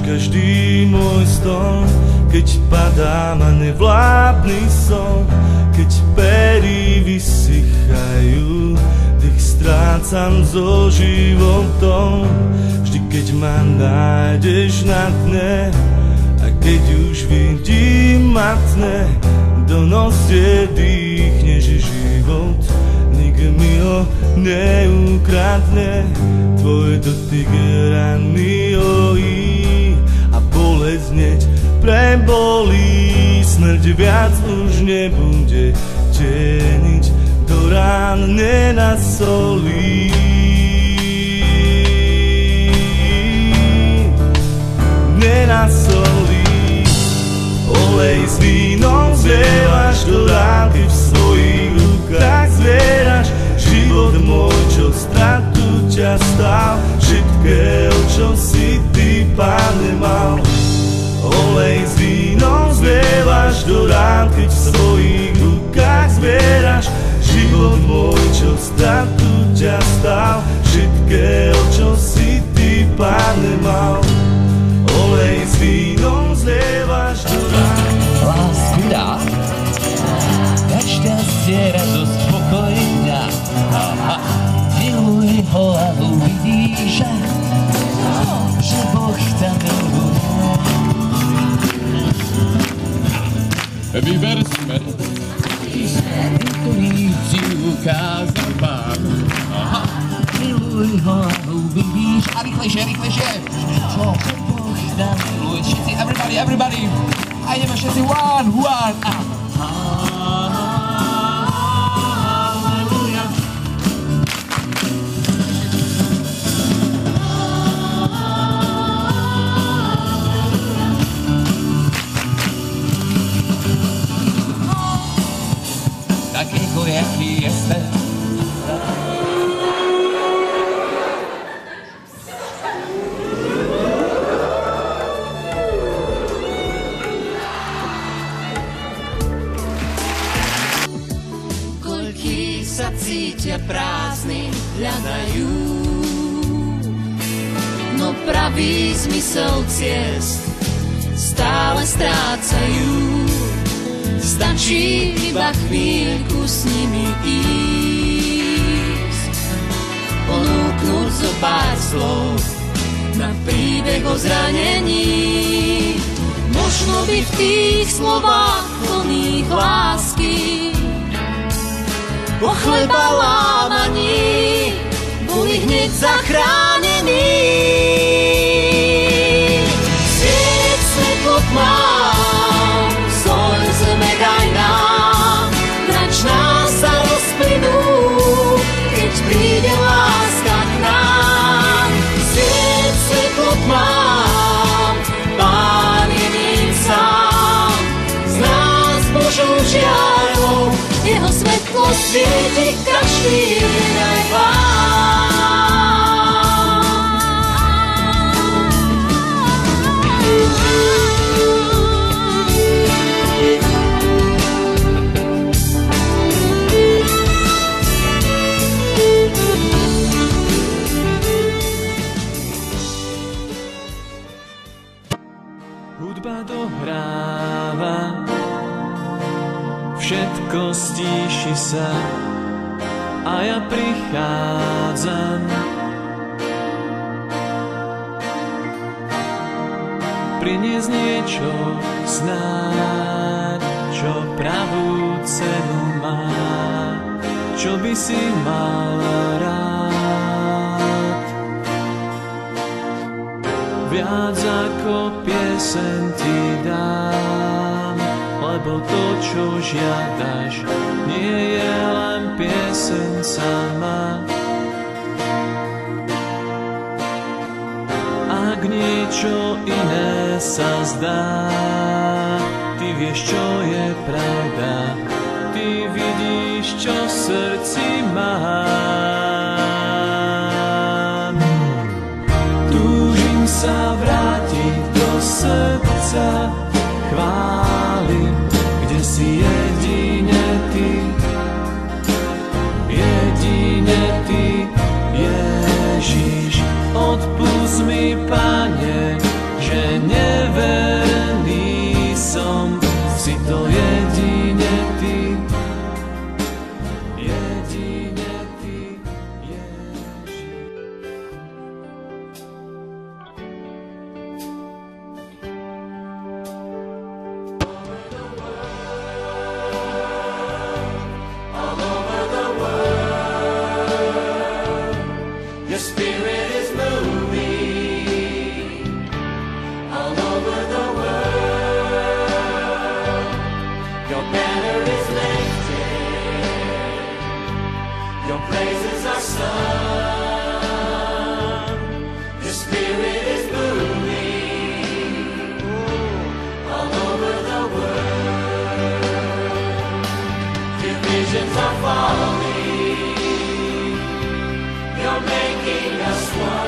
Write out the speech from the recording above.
každý môj ston, keď padám a nevládny som, keď pery vysychajú, dých strácam so životom. Vždy keď ma nájdeš na dne a keď už vidím matne, do nosie dýchneš život, nikto mi ho neukradne. Tvoj dotyk ran mi ojí a bolesť hneď prebolí. Smrť viac už nebude teniť, do rán nenasolí. Nenasolí. Olej s vínom zlievaš do ránky, v svojich rukách zvieraš život môj, čo stratu ťa stál, všetkého, čo si ty, Pane, mal. Olej s vínom zlievaš do ránky, v svojich rukách zvieraš život môj, čo stratu ťa stál, všetkého, čo si ty, Pane, mal. Olej s vínom zlievaš do ránky. Lásku dá, dať šťastie, radosť, pokoj dňa. Miluj ho a uvidíš, že Boh ťa miluje. Vyber smer, ktorý si ukázal Pán. Miluj ho a uvidíš. A rýchlejšie, rýchlejšie. Čo Boh ťa miluje. Všetci, everybody. A ideme všetci, one. Takiego jaki jestem. Koľký sa cítia prázdny, hľadajú, no pravý zmysel ciest stále strácajú. Stačí iba chvíľku s nimi ísť, ponúknuť zo pár slov na príbeh o zranení. Možno by v tých slovách plných lásky, po chleba lámaní, boli hneď zachránení. Svieť svetlo tmám, soľ zeme daj nám, nač nás sa rozplynú, keď príde láska k nám. Svieť svetlo tmám, Pán je ním sám, z nás Božou žiarou, jeho svetlo svieti každý deň aj vám. Hudba dohráva, všetko stíši sa a ja prichádzam. Priniesť niečo snáď, čo pravú cenu má, čo by si mal rád. Viac ako pieseň ti dám, lebo to, čo žiadaš, nie je len pieseň sama. Ak niečo iné sa zdá, ty vieš, čo je pravda, ty vidíš, čo v srdci mám. Túžim sa vrátiť do srdca chvály, kde si jedine ty, Ježiš. Odpusť mi, Pane, že King of Swan.